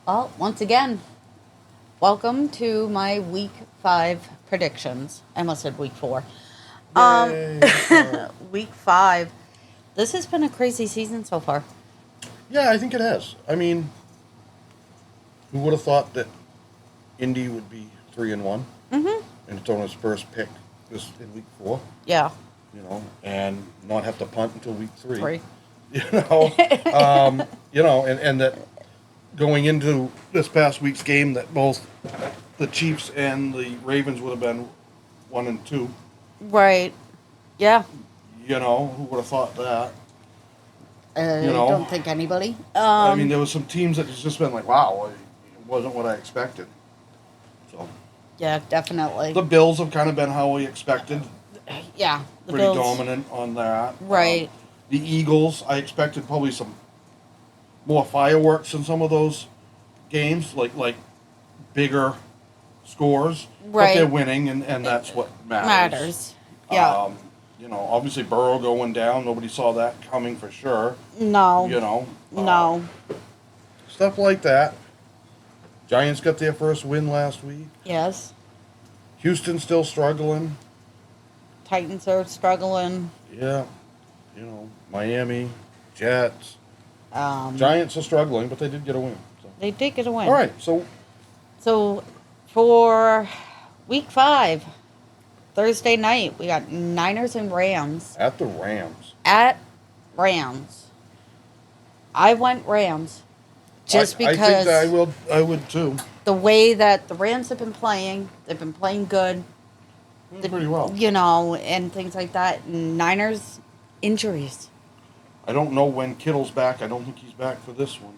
Well, once again, welcome to my week 5 predictions. I almost said week 4. Um, Yay, week five. week 5. This has been a crazy season so far. Yeah, I think it has. I mean, who would have thought that Indy would be 3-1 Mm-hmm. and it's on his first pick this in week 4, Yeah, and not have to punt until week 3. 3. You know, and that going into this past week's game that both the Chiefs and the Ravens would have been 1-2. Right. Yeah. Who would have thought that? I You know, don't think anybody. I mean, there was some teams that has just been like, wow, it wasn't what I expected. So Yeah, definitely. the Bills have kind of been how we expected, Yeah, the pretty Bills. dominant on that. Right. The Eagles, I expected probably some more fireworks in some of those games, like bigger scores. But Right. they're winning, and that's what matters. Matters. Yeah. Obviously Burrow going down, nobody saw that coming for sure. No. Uh, No. Stuff like that. Giants got their first win last week. Yes. Houston still struggling. Titans are struggling. Yeah. Miami, Jets. Um, Giants are struggling, but they did get a win. So. They did get a win. All right, so So for week 5, Thursday night, we got Niners and Rams at the Rams. at Rams. I went Rams just I because think I would too. the way that the Rams have been playing, they've been playing good, Pretty well. and things like that. Niners injuries, I don't know when Kittle's back. I don't think he's back for this one.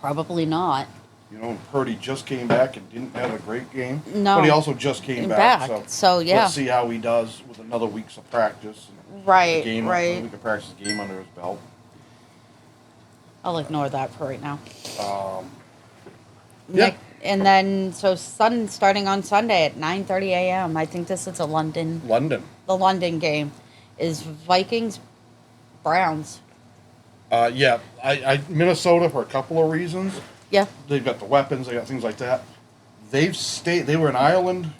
probably not. And Purdy just came back and didn't have a great game. No. But he also just came Came back. back. So, yeah. Let's see how he does with another week's of practice. And Right, a right. week of practice, game under his belt. I'll ignore that for right now. Yeah. And then, so starting on Sunday at 9:30 a.m., I think this is the London game, is Vikings Browns. Yeah, Minnesota for a couple of reasons. Yeah. They've got the weapons. They got things like that. They were in Ireland.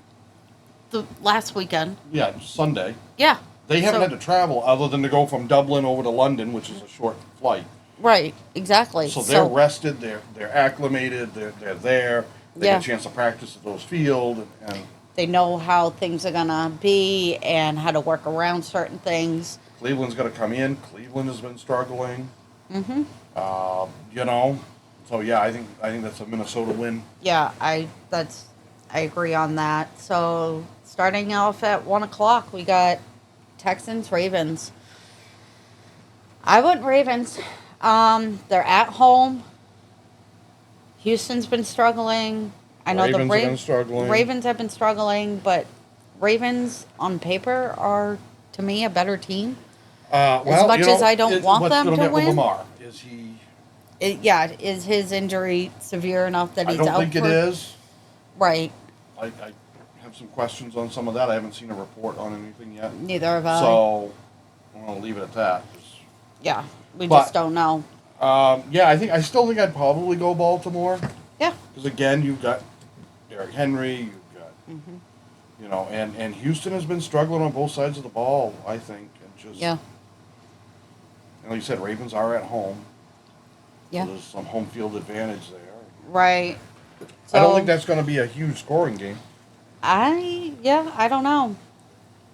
The last weekend. Yeah, Sunday. Yeah. They haven't So- had to travel other than to go from Dublin over to London, which is a short flight. Right, exactly. So they're rested. They're acclimated. They're there. They Yeah. get a chance to practice at those field and They know how things are going to be and how to work around certain things. Cleveland's got to come in. Cleveland has been struggling. Mm-hmm. So yeah, I think that's a Minnesota win. Yeah, I agree on that. So starting off at 1 o'clock, we got Texans Ravens. I went Ravens. They're at home. Houston's been struggling. I know Ravens have been struggling. Ravens have been struggling, but Ravens on paper are to me a better team. Well, much as I don't want what's them gonna to happen with win? Lamar? Is he? Is his injury severe enough that I he's don't out think for it is. Right. I have some questions on some of that. I haven't seen a report on anything yet. Neither have I. So I'm gonna leave it at that. Yeah, we But- just don't know. Yeah, I still think I'd probably go Baltimore Yeah. because again, you've got Derrick Henry, you've got Mm-hmm. and Houston has been struggling on both sides of the ball. I think, and just Yeah. and like you said, Ravens are at home. Yeah. So there's some home field advantage there. Right. I don't So, think that's going to be a huge scoring game. I don't know.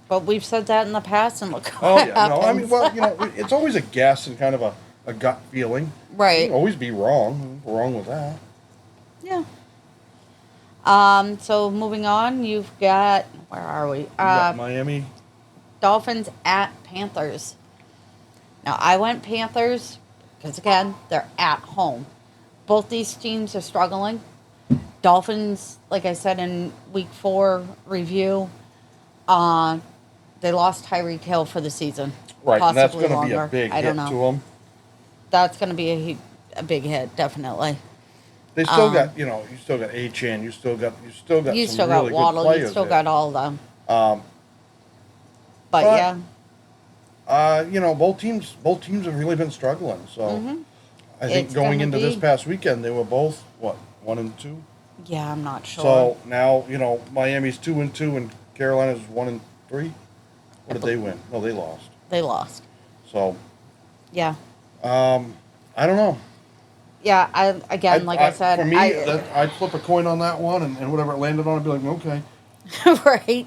But we've said that in the past, and look Oh what yeah, no, I mean, happens. well, it's always a guess and kind of a gut feeling. You Right. can always be wrong. We're wrong with that. Yeah. So moving on, you've got, where are we? You got Miami. Dolphins at Panthers. Now, I went Panthers because, again, they're at home. Both these teams are struggling. Dolphins, like I said in week 4 review, they lost Tyreek Hill for the season. Right, and that's Possibly going to be a longer. big I hit don't to know. them. That's going to be a big hit, definitely. They still got, you still got Achane, you still got You some still really got Waddle. good players You still there. got all of them. Um, But yeah. both teams have really been struggling. So Mm-hmm. I think It's going gonna into this be- past weekend, they were both, what, 1-2? Yeah, I'm not sure. So now, Miami's 2-2 and Carolina's 1-3. What did they win? No, they lost. They lost. So, Yeah. I don't know. Yeah, like I said, For me, I'd flip a coin on that one, and whatever it landed on, I'd be like, okay. right.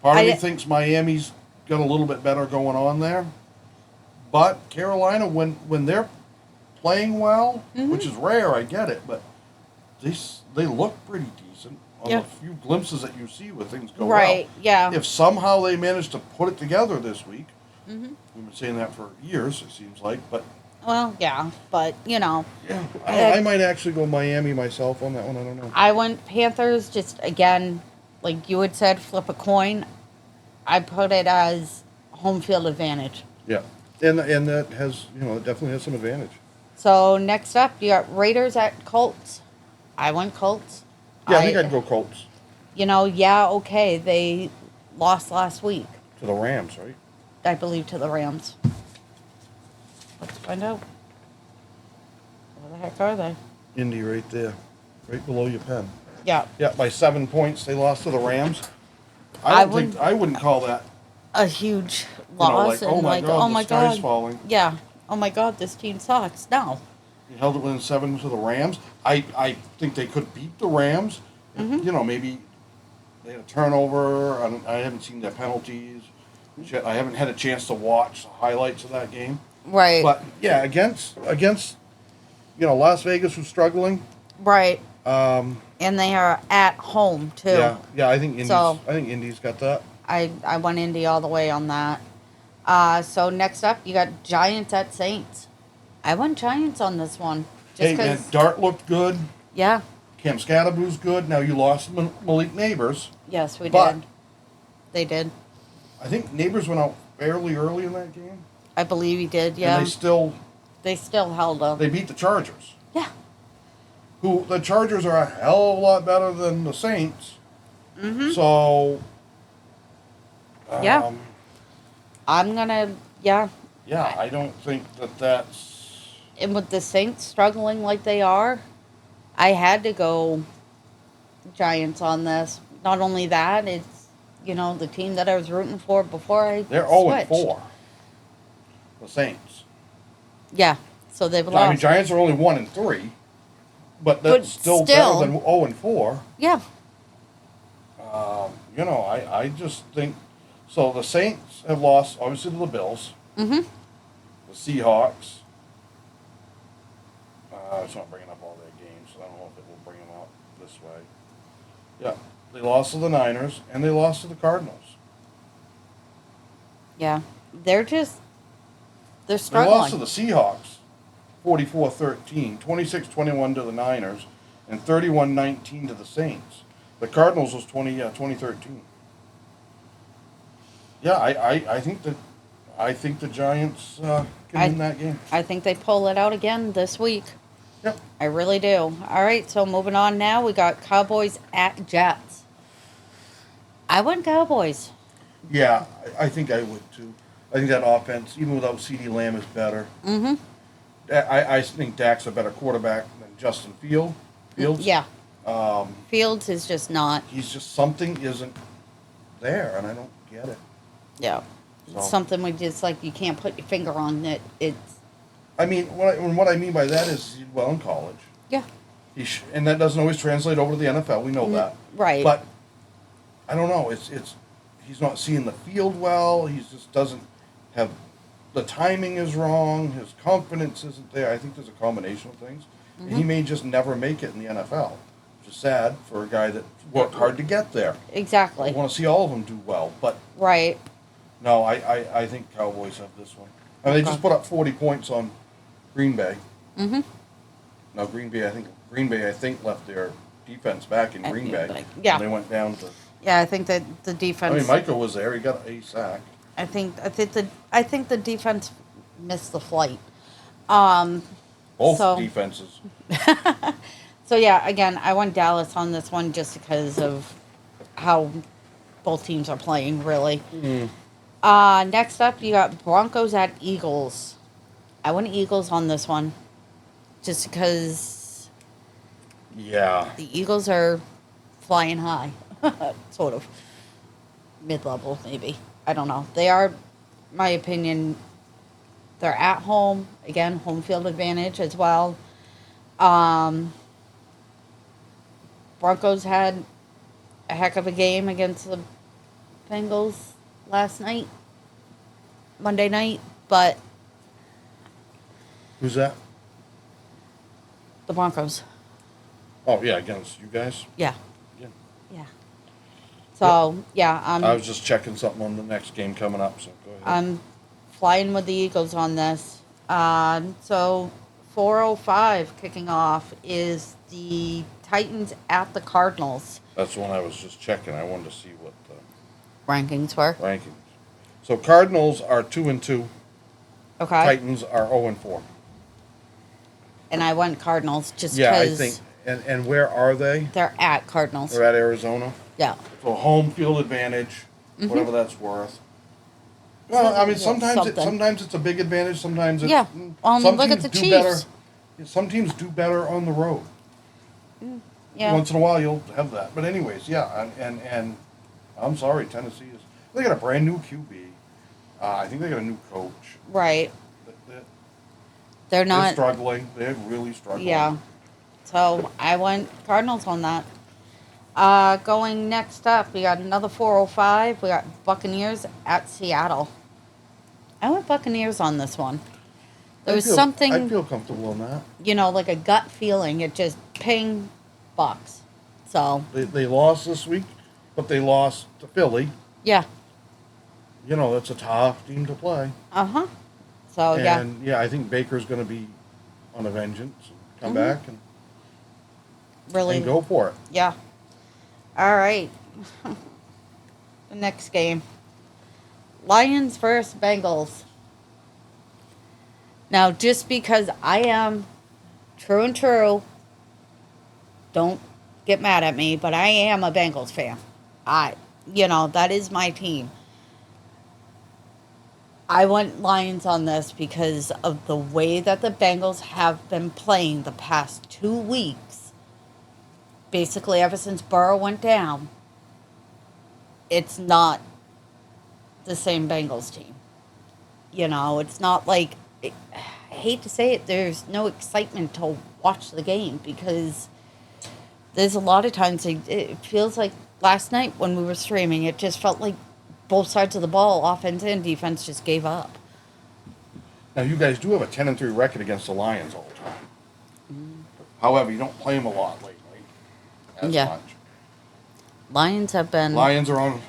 Part of me I- thinks Miami's got a little bit better going on there. But Carolina, when they're playing well, Mm-hmm. which is rare, I get it, but they look pretty decent on Yeah. the few glimpses that you see where things go Right, well. yeah. If somehow they manage to put it together this week, Mm-hmm. we've been saying that for years, it seems like, but Well, yeah, but yeah, I might actually go Miami myself on that one. I don't know. I went Panthers. Just again, like you had said, flip a coin. I put it as home field advantage. Yeah, and that has it definitely has some advantage. So next up, you got Raiders at Colts. I went Colts. Yeah, I think I'd go Colts Okay, they lost last week, to the Rams, right? I believe, to the Rams. Let's find out. Where the heck are they? Indy right there, right below your pen. Yeah, Yeah, by 7 points they lost to the Rams. I I wouldn't call that. a huge Like, loss. oh and my like, God, oh the my sky's God. falling. Yeah. Oh my God, this team sucks. No. He held it within 7 to the Rams. I think they could beat the Rams. Mm-hmm. Maybe they had a turnover. I haven't seen their penalties. I haven't had a chance to watch the highlights of that game. Right. But yeah, against Las Vegas was struggling. Right. Um, And they are at home too. yeah, I think So- Indy's got that. I went Indy all the way on that. So next up, you got Giants at Saints. I went Giants on this one. Hey Just man, because. Dart looked good. Yeah. Cam Scadaboo's good. Now you lost Malik Neighbors. Yes, we But- did. They did. I think Neighbors went out fairly early in that game. I believe he did. Yeah. And They still held up. they beat the Chargers. Yeah. Who the Chargers are a hell of a lot better than the Saints. Mm-hmm. So Yeah. I'm gonna. Yeah. yeah, I don't think that's And with the Saints struggling like they are, I had to go Giants on this. Not only that, it's the team that I was rooting for before I they're switched. 0-4. The Saints. Yeah, so they've I mean, lost. Giants are only 1-3, but that's But still still. better than 0-4. Yeah, I just think so. The Saints have lost obviously to the Bills, mm-hmm. the Seahawks. It's not bringing up all their games, so I don't know if it will bring them up this way. Yeah, they lost to the Niners and they lost to the Cardinals. Yeah, they're They struggling. lost to the Seahawks, 44-13, 26-21 to the Niners, and 31-19 to the Saints. The Cardinals was 2013. Yeah, I think the Giants can win that game. I think they pull it out again this week. Yep. I really do. All right, so moving on now, we got Cowboys at Jets. I went Cowboys. Yeah, I think I would too. I think that offense, even without CeeDee Lamb, is better. Mm-hmm. I think Dak's a better quarterback than Justin Fields. Yeah. Fields is just not. He's just something isn't there, and I don't get it. Yeah. So- Something we just you can't put your finger on it. It's I mean, what I mean by that is he did well in college. yeah. And that doesn't always translate over to the NFL. We know that. Right. But I don't know. It's he's not seeing the field well. He just doesn't have the timing is wrong. His confidence isn't there. I think there's a combination of things. And he may just never make it in the NFL, which is sad for a guy that worked hard to get there. I Exactly. want to see all of them do well, but Right. no, I think Cowboys have this one. I mean, they just put up 40 points on Green Bay. Mm-hmm. Now Green Bay, I think left their defense back in At Green Green Bay. Bay, yeah. And they went down to. Yeah, I think that the I defense. mean, Michael was there. He got a sack. I think the defense missed the flight. Both So- defenses. So yeah, again, I went Dallas on this one just because of how both teams are playing, really. Next up, you got Broncos at Eagles. I went Eagles on this one. just because Yeah. the Eagles are flying high, sort of mid-level, maybe. I don't know. They are, my opinion. They're at home again, home field advantage as well. Um, Broncos had a heck of a game against the Bengals last night, Monday night, but Who's that? the Broncos, Oh, yeah, against you guys? yeah, Yeah. yeah. So yeah, I was just checking something on the next game coming up, so go ahead. I'm flying with the Eagles on this. So 4:05 kicking off is the Titans at the Cardinals. That's the one I was just checking. I wanted to see what the Rankings were rankings. So Cardinals are 2-2. okay, Titans are 0-4. and I went Cardinals just Yeah, I because think. And where are they? they're at Cardinals. They're at Arizona. Yeah. So home field advantage, whatever that's worth. Well, I mean, Something. sometimes it's a big advantage. Sometimes it's Yeah. some Look at teams the do Chiefs. better. Some teams do better on the road. Yeah. Once in a while, you'll have that. But anyways, yeah, and I'm sorry, Tennessee is. They got a brand new QB. I think they got a new coach. Right. They're They're not. struggling. They're really struggling. Yeah. So I went Cardinals on that. Going next up, we got another 4:05. We got Buccaneers at Seattle. I went Buccaneers on this one. There was I something, feel comfortable in that. like a gut feeling. It just ping Bucks. So They lost this week, but they lost to Philly. yeah. That's a tough team to play. So yeah. And I think Baker's going to be on a vengeance and come back and Really. go for it. Yeah. All right. The next game. Lions versus Bengals. Now, just because I am true and true, don't get mad at me, but I am a Bengals fan. That is my team. I went Lions on this because of the way that the Bengals have been playing the past 2 weeks. Basically, ever since Burrow went down, it's not the same Bengals team. It's not like, I hate to say it, there's no excitement to watch the game because there's a lot of times it feels like last night when we were streaming, it just felt like both sides of the ball, offense and defense, just gave up. Now, you guys do have a 10-3 record against the Lions all the time. However, you don't play them a lot lately. As Yeah. much. Lions have been... Lions are on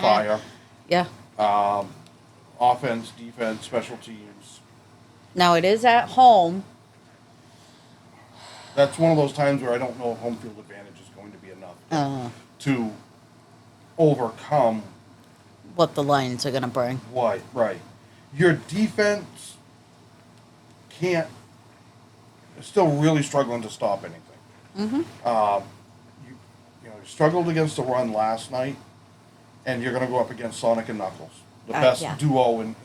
fire. Yeah. Offense, defense, special teams. Now, it is at home. That's one of those times where I don't know if home field advantage is going to be enough to overcome What the Lions are going to bring. what, right. Your defense can't, is still really struggling to stop anything. You struggled against the run last night, and you're going to go up against Sonic and Knuckles, the best yeah. duo in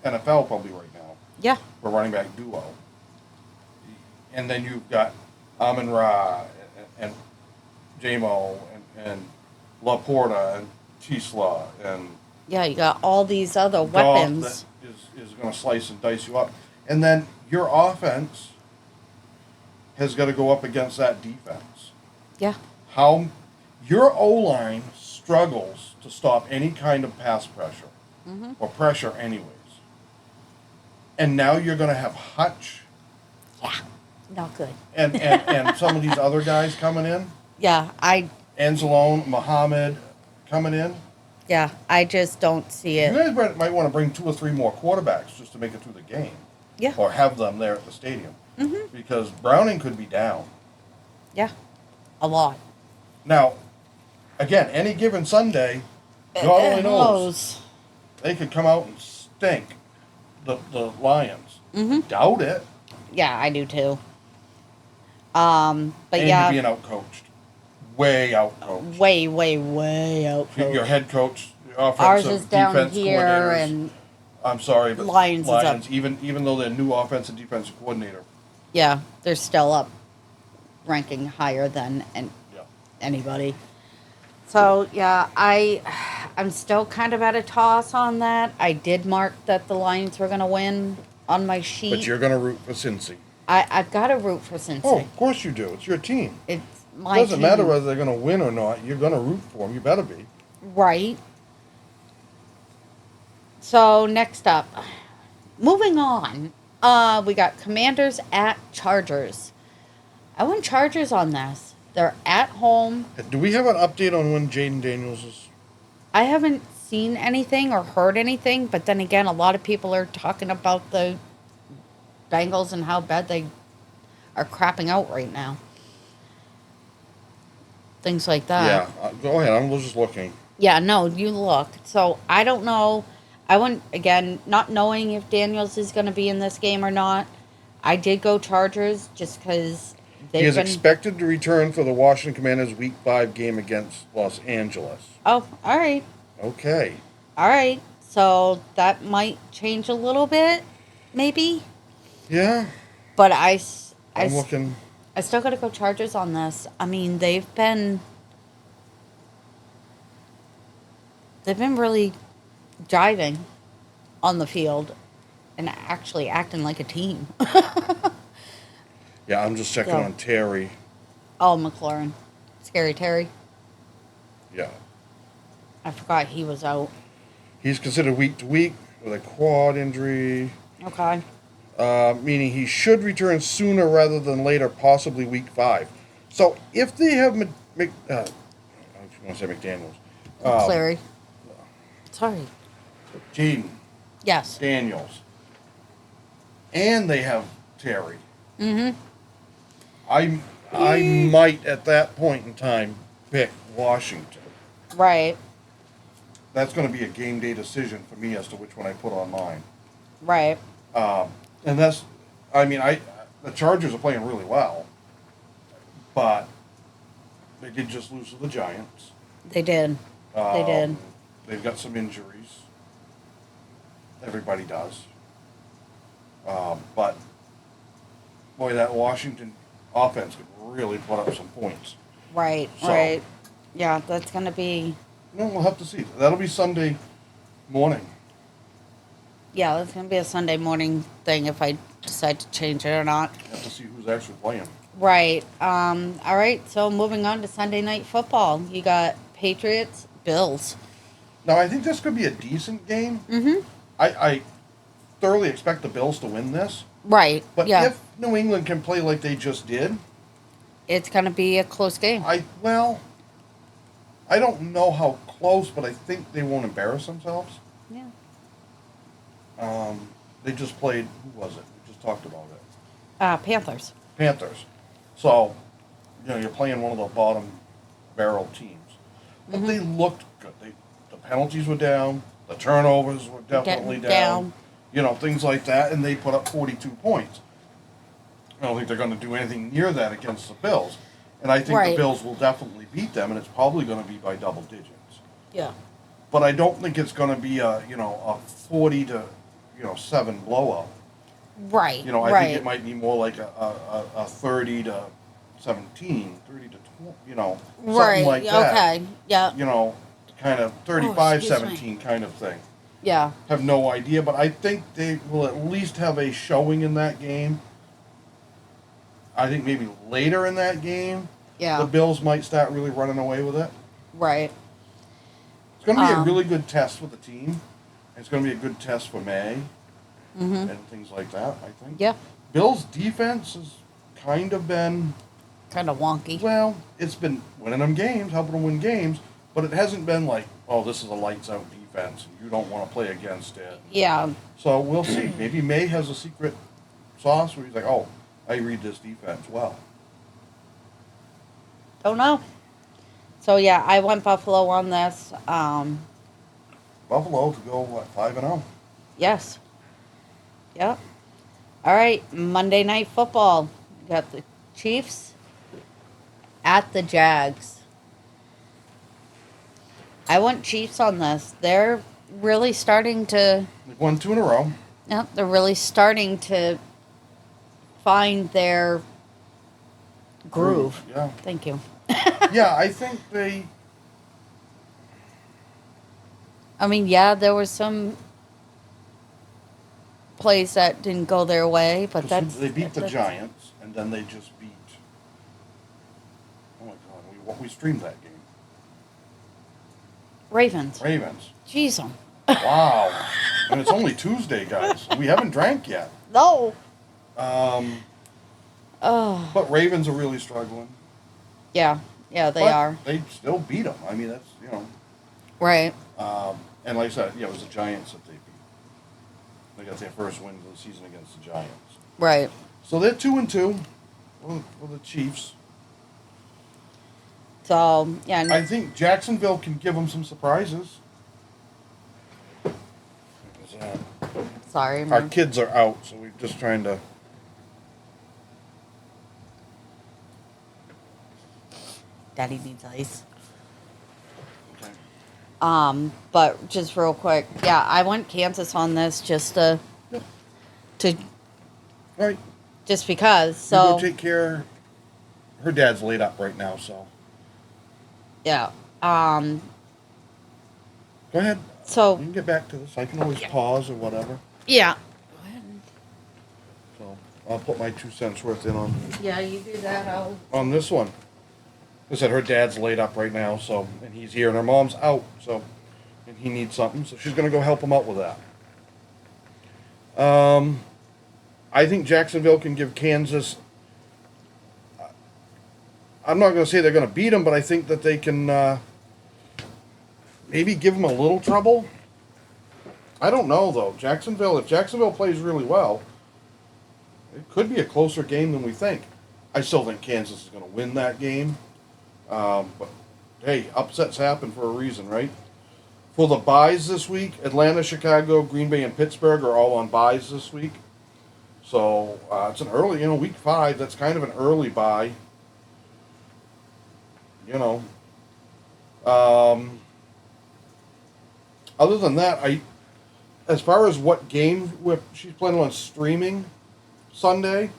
NFL probably right now. Yeah. For running back duo. And then you've got Amon Ra and J-Mo and Laporta and Tisla and Yeah, you got all these other Goff weapons. that is going to slice and dice you up. And then your offense has got to go up against that defense. Yeah. How your O-line struggles to stop any kind of pass pressure or pressure anyways. And now you're going to have Hutch Yeah. Not good. and some of these other guys coming in. Yeah, Anzalone, Muhammad coming in. I just don't see You it. guys might want to bring 2 or 3 more quarterbacks just to make it through the game. Yeah. Or have them there at the stadium. Because Browning could be down. Yeah. A lot. Now, again, any given Sunday, God only knows, they could come out and stink the Lions. Doubt it. Yeah, I do too. But And yeah, you're being outcoached. Way outcoached. way out. Your head coach, offensive, Ours is down defense here, coordinators. and I'm sorry, but Lions is up. even though they're new offensive defensive coordinator, Yeah, they're still up, ranking higher than Yeah. anybody. So yeah, I'm still kind of at a toss on that. I did mark that the Lions were gonna win on my But sheet. you're gonna root for Cincy. I've got to root for Oh, Cincy. of course you do. It's your team. It's It my doesn't matter team, whether they're gonna win or not. You're gonna root for them. You better be. right? So next up, moving on. We got Commanders at Chargers. I went Chargers on this. They're at home. Do we have an update on when Jaden Daniels is? I haven't seen anything or heard anything, but then again, a lot of people are talking about the Bengals and how bad they are crapping out right now. Things like that. Yeah. Go ahead. I'm just looking. Yeah, no, you look. So I don't know. I went again, not knowing if Daniels is going to be in this game or not. I did go Chargers just because He they've is been. expected to return for the Washington Commanders Week 5 game against Los Angeles. Oh, all right. Okay. All right. So that might change a little bit, maybe. Yeah. But I'm looking. I still got to go Chargers on this. I mean, they've been really driving on the field and actually acting like a team. Yeah, I'm just checking So- on Terry. Oh, McLaurin. Scary Terry. Yeah. I forgot he was out. He's considered week to week with a quad injury, Okay. meaning he should return sooner rather than later, possibly week 5. So if they have I want to say McDaniels. Clary. Sorry. Jaden Yes. Daniels. And they have Terry. Mm-hmm. I might at that point in time pick Washington. Right. That's going to be a game day decision for me as to which one I put on mine. Right. And that's, I mean, the Chargers are playing really well, but they did just lose to the Giants. They did. They did. They've got some injuries. Everybody does. But boy, that Washington offense could really put up some points. Right. So- Right. Yeah, that's gonna be. Well, we'll have to see. That'll be Sunday morning. Yeah, that's gonna be a Sunday morning thing if I decide to change it or not. Have to see who's actually playing. Right. All right. So moving on to Sunday night football, you got Patriots, Bills. Now, I think this could be a decent game. Mm-hmm. I thoroughly expect the Bills to win this. Right. But yeah. if New England can play like they just did, It's gonna be a close game. I don't know how close, but I think they won't embarrass themselves. Yeah. They just played, who was it? We just talked about it. Panthers. Panthers. So, you're playing one of the bottom barrel teams. But they looked good. The penalties were down. The turnovers were definitely down. Things like that. And they put up 42 points. I don't think they're going to do anything near that against the Bills. And I think Right. the Bills will definitely beat them, and it's probably going to be by double digits. Yeah. But I don't think it's going to be a 40 to 7 blowout. Right. I right. think it might be more like a 30 to 17, 30 to 20, something Right. like that. Okay. Yeah. Kind of 35-17 kind of thing. Yeah. Have no idea, but I think they will at least have a showing in that game. I think maybe later in that game, Yeah. the Bills might start really running away with it. Right. It's going to be a Um, really good test for the team. It's going to be a good test for May Mm-hmm. and things like that, I think. Yeah. Bills' defense has kind of been, Kind of wonky. well, it's been winning them games, helping them win games, but it hasn't been like, oh, this is a lights-out defense, and you don't want to play against it. Yeah. So we'll see. Maybe May has a secret sauce where he's like, oh, I read this defense well. Don't know. So yeah, I went Buffalo on this. Buffalo to go, 5-0? Yes. Yep. All right, Monday Night Football. You got the Chiefs at the Jags. I went Chiefs on this. They're really starting to. They've won 2 in a row. Yep, they're really starting to find their groove. Yeah. Thank you. Yeah, I think they. I mean, yeah, there was some plays that didn't go their way, but 'Cause that's they beat the that's- Giants, and then they just beat. Oh my God, we streamed that game. Ravens. Ravens. Jeez, Wow. And it's only Tuesday, guys. We haven't drank yet. no. But Oh, Ravens are really struggling. yeah, yeah, they But are. They still beat them. I mean, that's, Right. and like I said, yeah, it was the Giants that they beat. They got their first win of the season against the Giants. Right. So they're 2-2 for the Chiefs. So yeah. I think Jacksonville can give them some surprises. What was that? Sorry, Our man. kids are out, so we're just trying to. Daddy needs ice. Okay. But just real quick, yeah, I went Kansas on this just to All right. just because. You So go take care. Her dad's laid up right now, so yeah. go ahead. So You can get back to this. I can always pause or whatever. yeah. So I'll put my 2 cents worth in Yeah, you do that. on this one. I said her dad's laid up right now, so and he's here, and her mom's out, so and he needs something, so she's gonna go help him out with that. I think Jacksonville can give Kansas. I'm not gonna say they're gonna beat them, but I think that they can maybe give them a little trouble. I don't know though. Jacksonville, if Jacksonville plays really well, it could be a closer game than we think. I still think Kansas is gonna win that game. But hey, upsets happen for a reason, right? For the buys this week, Atlanta, Chicago, Green Bay, and Pittsburgh are all on buys this week. So it's an early, week 5. That's kind of an early buy. Other than that, as far as what game she's planning on streaming Sunday,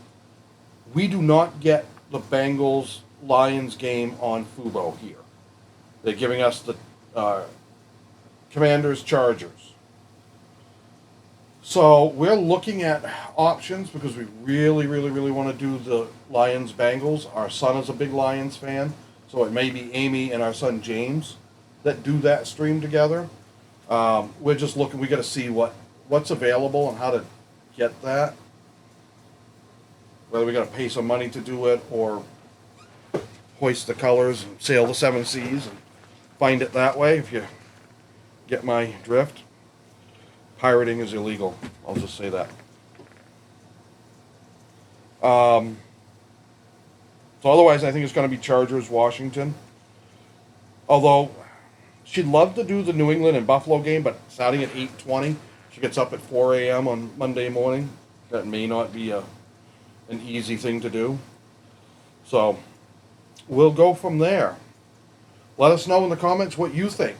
we do not get the Bengals Lions game on Fubo here. They're giving us the Commanders Chargers. So we're looking at options because we really, really, really want to do the Lions Bengals. Our son is a big Lions fan, so it may be Amy and our son James that do that stream together. We're just looking. We got to see what's available and how to get that. Whether we got to pay some money to do it or hoist the colors and sail the 7 seas and find it that way, if you get my drift. Pirating is illegal. I'll just say that. So otherwise, I think it's going to be Chargers, Washington. Although she'd love to do the New England and Buffalo game, but starting at 8:20, she gets up at 4 a.m. on Monday morning. That may not be an easy thing to do. So we'll go from there. Let us know in the comments what you think.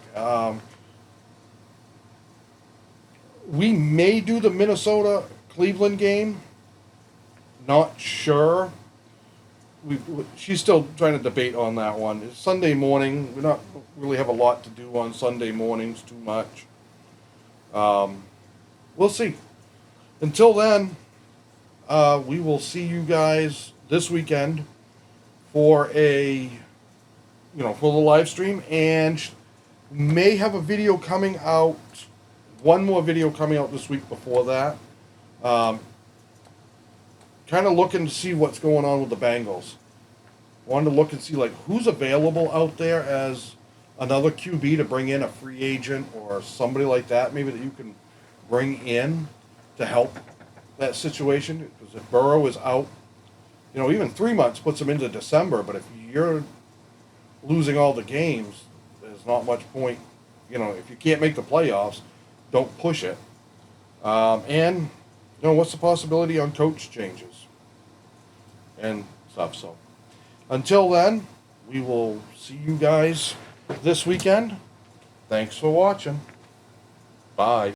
We may do the Minnesota-Cleveland game. Not sure. She's still trying to debate on that one. It's Sunday morning. We not really have a lot to do on Sunday mornings too much. We'll see. Until then, we will see you guys this weekend for for the live stream, and may have a video coming out. One more video coming out this week before that. Kind of looking to see what's going on with the Bengals. Wanted to look and see who's available out there as another QB to bring in, a free agent or somebody like that, maybe that you can bring in to help that situation. Because if Burrow is out, even 3 months puts him into December. But if you're losing all the games, there's not much point. If you can't make the playoffs, don't push it. And what's the possibility on coach changes and stuff. So until then, we will see you guys this weekend. Thanks for watching. Bye.